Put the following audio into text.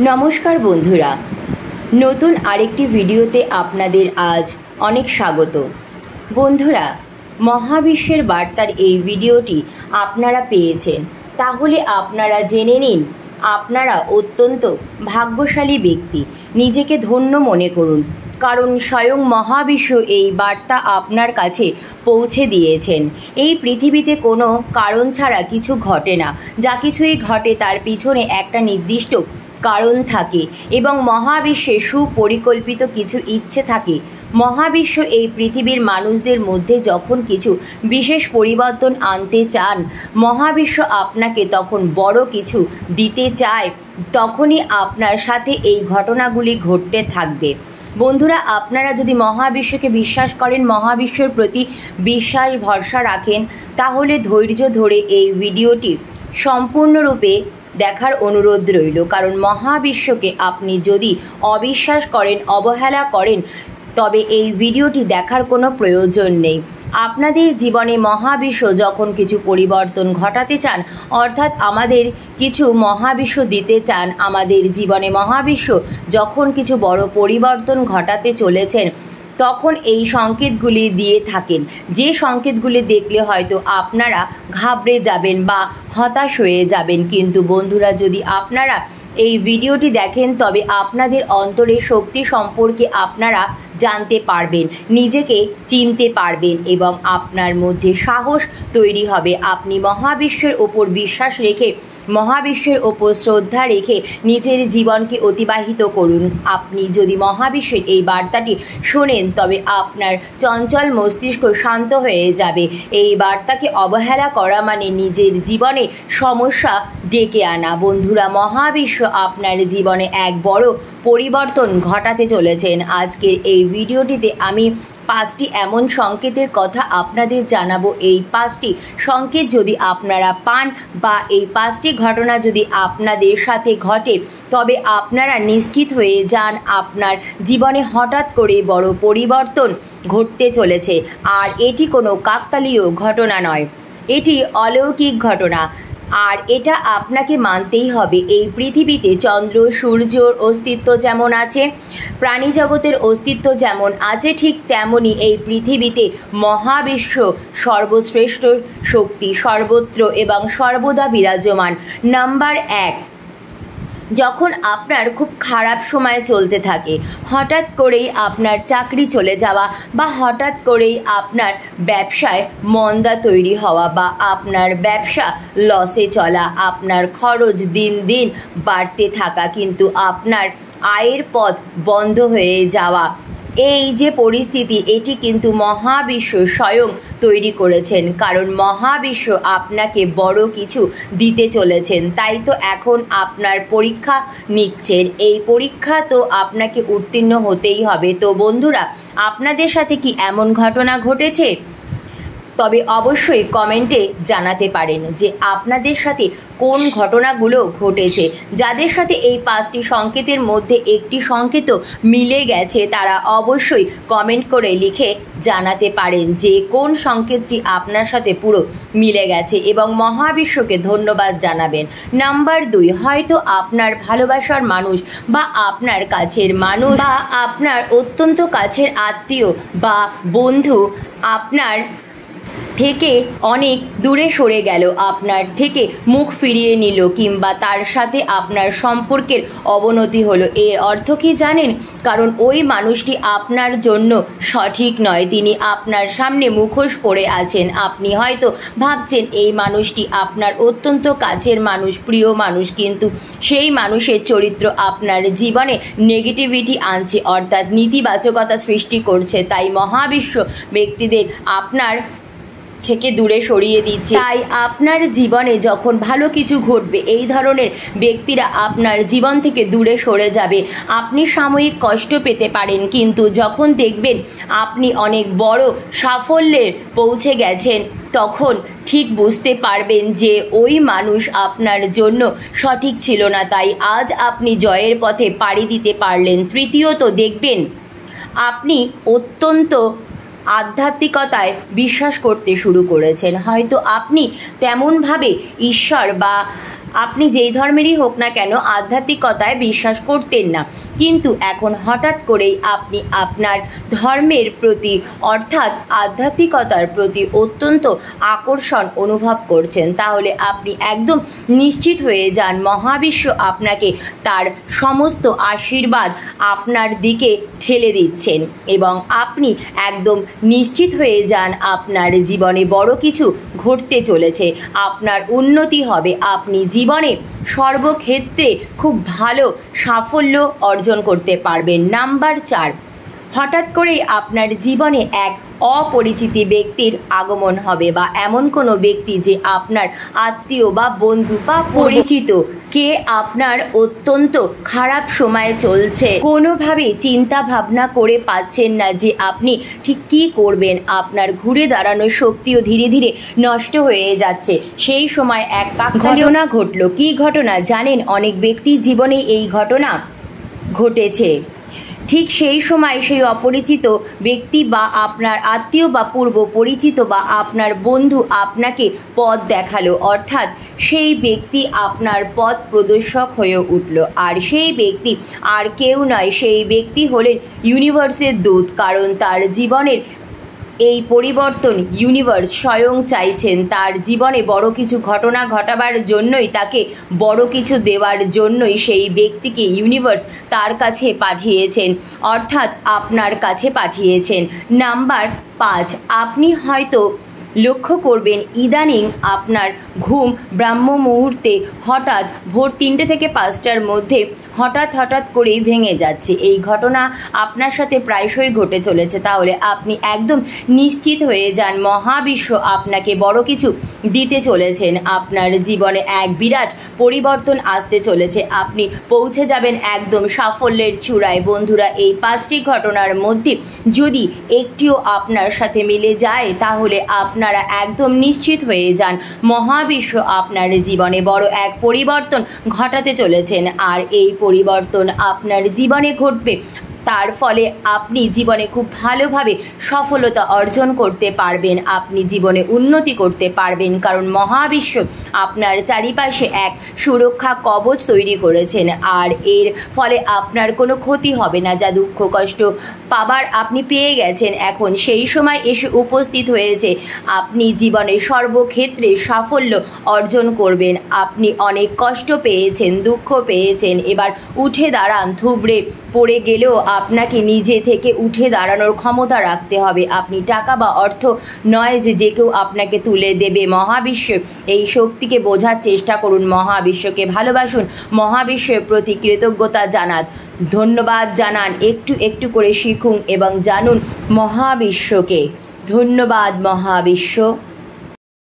নমস্কার বন্ধুরা, নতুন আরেকটি ভিডিওতে আপনাদের আজ অনেক স্বাগত। বন্ধুরা, মহাবিশ্বের বার্তার এই ভিডিওটি আপনারা পেয়েছেন, তাহলে আপনারা জেনে নিন আপনারা অত্যন্ত ভাগ্যশালী ব্যক্তি। নিজেকে ধন্য মনে করুন, কারণ স্বয়ং মহাবিশ্ব এই বার্তা আপনার কাছে পৌঁছে দিয়েছেন। এই পৃথিবীতে কোনো কারণ ছাড়া কিছু ঘটে না, যা কিছুই ঘটে তার পিছনে একটা নির্দিষ্ট কারণ থাকে এবং মহাবিশ্বে সুপরিকল্পিত কিছু ইচ্ছে থাকে। মহাবিশ্ব এই পৃথিবীর মানুষদের মধ্যে যখন কিছু বিশেষ পরিবর্তন আনতে চান, মহাবিশ্ব আপনাকে তখন বড় কিছু দিতে চায়, তখনই আপনার সাথে এই ঘটনাগুলি ঘটতে থাকবে। বন্ধুরা, আপনারা যদি মহাবিশ্বকে বিশ্বাস করেন, মহাবিশ্বের প্রতি বিশ্বাস ভরসা রাখেন, তাহলে ধৈর্য ধরে এই ভিডিওটি সম্পূর্ণরূপে দেখার অনুরোধ রইল। কারণ মহাবিশ্বকে আপনি যদি অবিশ্বাস করেন, অবহেলা করেন, তবে এই ভিডিওটি দেখার কোনো প্রয়োজন নেই। আপনাদের জীবনে মহাবিশ্ব যখন কিছু পরিবর্তন ঘটাতে চান, অর্থাৎ আমাদের কিছু মহাবিশ্ব দিতে চান, আমাদের জীবনে মহাবিশ্ব যখন কিছু বড় পরিবর্তন ঘটাতে চলেছেন, তখন এই সংকেতগুলি দিয়ে থাকেন। যে সংকেতগুলি দেখলে হয়তো আপনারা ঘাবড়ে যাবেন বা হতাশ হয়ে যাবেন, কিন্তু বন্ধুরা, যদি আপনারা এই ভিডিওটি দেখেন, তবে আপনাদের অন্তরের শক্তি সম্পর্কে আপনারা জানতে পারবেন, নিজেকে চিনতে পারবেন এবং আপনার মধ্যে সাহস তৈরি হবে। আপনি মহাবিশ্বের ওপর বিশ্বাস রেখে, মহাবিশ্বের ওপর শ্রদ্ধা রেখে নিজের জীবনকে অতিবাহিত করুন। আপনি যদি মহাবিশ্বের এই বার্তাটি শোনেন, তবে আপনার চঞ্চল মস্তিষ্ক শান্ত হয়ে যাবে। এই বার্তাকে অবহেলা করা মানে নিজের জীবনে সমস্যা ডেকে আনা। বন্ধুরা, মহাবিশ্ব আপনার জীবনে এক বড় পরিবর্তন ঘটাতে চলেছেন। আজকের এই ভিডিওটিতে আমি 5টি এমন সংকেতের কথা আপনাদের জানাবো। এই 5টি সংকেত যদি আপনারা পান বা এই 5টি ঘটনা যদি আপনাদের সাথে ঘটে, তবে আপনারা নিশ্চিত হয়ে যান আপনার জীবনে হঠাৎ করে বড় পরিবর্তন ঘটতে চলেছে। আর এটি কোনো কাকতালীয় ঘটনা নয়, এটি অলৌকিক ঘটনা। আর এটা আপনাকে মানতেই হবে। এই পৃথিবীতে চন্দ্র সূর্যর অস্তিত্ব যেমন আছে, প্রাণী জগতের অস্তিত্ব যেমন আছে, ঠিক তেমনই এই পৃথিবীতে মহাবিশ্ব সর্বশ্রেষ্ঠ শক্তি, সর্বত্র এবং সর্বদা বিরাজমান। নাম্বার 1, যখন আপনার খুব খারাপ সময় চলতে থাকে, হঠাৎ করেই আপনার চাকরি চলে যাওয়া বা হঠাৎ করেই আপনার ব্যবসায় মন্দা তৈরি হওয়া বা আপনার ব্যবসা লসে চলা, আপনার খরচ দিন দিন বাড়তে থাকা, কিন্তু আপনার আয়ের পথ বন্ধ হয়ে যাওয়া, এই যে পরিস্থিতি, এটি কিন্তু মহাবিশ্ব স্বয়ং তৈরি করেছেন। কারণ মহাবিশ্ব আপনাকে বড় কিছু দিতে চলেছেন, তাই তো এখন আপনার পরীক্ষা নিচ্ছেন। এই পরীক্ষা তো আপনাকে উত্তীর্ণ হতেই হবে। তো বন্ধুরা, আপনাদের সাথে কি এমন ঘটনা ঘটেছে? তবে অবশ্যই কমেন্টে জানাতে পারেন যে আপনাদের সাথে কোন ঘটনাগুলো ঘটেছে। যাদের সাথে এই 5টি সংকেতের মধ্যে একটি সংকেত মিলে গেছে, তারা অবশ্যই কমেন্ট করে লিখে জানাতে পারেন যে কোন সংকেতটি আপনার সাথে পুরো মিলে গেছে এবং মহাবিশ্বকে ধন্যবাদ জানাবেন। নাম্বার 2, হয়তো আপনার ভালোবাসার মানুষ বা আপনার কাছের মানুষ বা আপনার অত্যন্ত কাছের আত্মীয় বা বন্ধু আপনার থেকে অনেক দূরে সরে গেল, আপনার থেকে মুখ ফিরিয়ে নিল, কিংবা তার সাথে আপনার সম্পর্কের অবনতি হলো। এর অর্থ কি জানেন? কারণ ওই মানুষটি আপনার জন্য সঠিক নয়, তিনি আপনার সামনে মুখোশ পরে আছেন। আপনি হয়তো ভাবছেন এই মানুষটি আপনার অত্যন্ত কাছের মানুষ, প্রিয় মানুষ, কিন্তু সেই মানুষের চরিত্র আপনার জীবনে নেগেটিভিটি আনছে, অর্থাৎ নেতিবাচকতা সৃষ্টি করছে। তাই মহাবিশ্ব ব্যক্তিদের আপনার থেকে দূরে সরিয়ে দিচ্ছে। তাই আপনার জীবনে যখন ভালো কিছু ঘটবে, এই ধরনের ব্যক্তিরা আপনার জীবন থেকে দূরে সরে যাবে। আপনি সাময়িক কষ্ট পেতে পারেন, কিন্তু যখন দেখবেন আপনি অনেক বড় সাফল্যে পৌঁছে গেছেন, তখন ঠিক বুঝতে পারবেন যে ওই মানুষ আপনার জন্য সঠিক ছিল না। তাই আজ আপনি জয়ের পথে পাড়ি দিতে পারলেন। তৃতীয়ত, দেখবেন আপনি অত্যন্ত আধ্যাত্মিকতায় বিশ্বাস করতে শুরু করেছেন। হয়তো আপনি তেমনভাবে ঈশ্বর বা আপনি যেই ধর্মেরই হোক না কেন আধ্যাত্মিকতায় বিশ্বাস করতেন না, কিন্তু এখন হঠাৎ করেই আপনি আপনার ধর্মের প্রতি অর্থাৎ আধ্যাত্মিকতার প্রতি অত্যন্ত আকর্ষণ অনুভব করছেন। তাহলে আপনি একদম নিশ্চিত হয়ে যান মহাবিশ্ব আপনাকে তার সমস্ত আশীর্বাদ আপনার দিকে ঠেলে দিচ্ছেন এবং আপনি একদম নিশ্চিত হয়ে যান আপনার জীবনে বড় কিছু ঘটতে চলেছে, আপনার উন্নতি হবে, আপনি জীবনে সর্বক্ষেত্রে খুব ভালো সাফল্য অর্জন করতে পারবেন। নাম্বার 4, হঠাৎ করেই আপনার জীবনে এক অপরিচিত ব্যক্তির আগমন হবে বা এমন কোনো ব্যক্তি যে আপনার আত্মীয় বা বন্ধু বা পরিচিত, কে আপনার অত্যন্ত খারাপ সময়ে চলছে, কোনোভাবেই চিন্তা ভাবনা করে পাচ্ছেন না যে আপনি ঠিক কী করবেন, আপনার ঘুরে দাঁড়ানোর শক্তিও ধীরে ধীরে নষ্ট হয়ে যাচ্ছে। সেই সময় এক ঘটনা ঘটলো। কী ঘটনা জানেন? অনেক ব্যক্তির জীবনে এই ঘটনা ঘটেছে। ঠিক সেই সময় সেই অপরিচিত ব্যক্তি বা আপনার আত্মীয় বা পূর্ব পরিচিত বা আপনার বন্ধু আপনাকে পথ দেখালো, অর্থাৎ সেই ব্যক্তি আপনার পথ প্রদর্শক হয়ে উঠল। আর সেই ব্যক্তি আর কেউ নয়, সেই ব্যক্তি হলেন ইউনিভার্সের দূত, কারণ তার জীবনের এই পরিবর্তন ইউনিভার্স স্বয়ং চাইছেন। তার জীবনে বড় কিছু ঘটনা ঘটাবার জন্যই, তাকে বড় কিছু দেওয়ার জন্যই সেই ব্যক্তিকে ইউনিভার্স তার কাছে পাঠিয়েছেন, অর্থাৎ আপনার কাছে পাঠিয়েছেন। নাম্বার 5, আপনি হয়তো লক্ষ্য করবেন ইদানিং আপনার ঘুম ব্রাহ্ম মুহূর্তে হঠাৎ ভোর 3টে থেকে 5টার মধ্যে হঠাৎ করেই ভেঙে যাচ্ছে। এই ঘটনা আপনার সাথে প্রায়শই ঘটে চলেছে। তাহলে আপনি একদম নিশ্চিত হয়ে যান মহাবিশ্ব আপনাকে বড় কিছু দিতে চলেছেন, আপনার জীবনে এক বিরাট পরিবর্তন আসতে চলেছে, আপনি পৌঁছে যাবেন একদম সাফল্যের চূড়ায়। বন্ধুরা, এই 5টি ঘটনার মধ্যে যদি একটিও আপনার সাথে মিলে যায় তাহলে আপনারা একদম নিশ্চিত হয়ে যান মহাবিশ্ব আপনার জীবনে বড় এক পরিবর্তন ঘটাতে চলেছেন। আর এই পরিবর্তন আপনার জীবনে ঘটবে, তার ফলে আপনি জীবনে খুব ভালোভাবে সফলতা অর্জন করতে পারবেন, আপনি জীবনে উন্নতি করতে পারবেন, কারণ মহাবিশ্ব আপনার চারিপাশে এক সুরক্ষা কবচ তৈরি করেছেন। আর এর ফলে আপনার কোনো ক্ষতি হবে না। যা দুঃখ কষ্ট পাবার আপনি পেয়ে গেছেন, এখন সেই সময় এসে উপস্থিত হয়েছে, আপনি জীবনে সর্বক্ষেত্রে সাফল্য অর্জন করবেন। আপনি অনেক কষ্ট পেয়েছেন, দুঃখ পেয়েছেন, এবার উঠে দাঁড়ান। থুবড়ে পড়ে গেলেও আপনাকে নিজে থেকে উঠে দাঁড়ানোর ক্ষমতা রাখতে হবে। আপনি টাকা বা অর্থ নয় যে কেউ আপনাকে তুলে দেবে। মহাবিশ্বের এই শক্তিকে বোঝার চেষ্টা করুন, মহাবিশ্বকে ভালোবাসুন, মহাবিশ্বের প্রতি কৃতজ্ঞতা জানান, ধন্যবাদ জানান, একটু একটু করে শিখুন এবং জানুন মহাবিশ্বকে। ধন্যবাদ মহাবিশ্ব।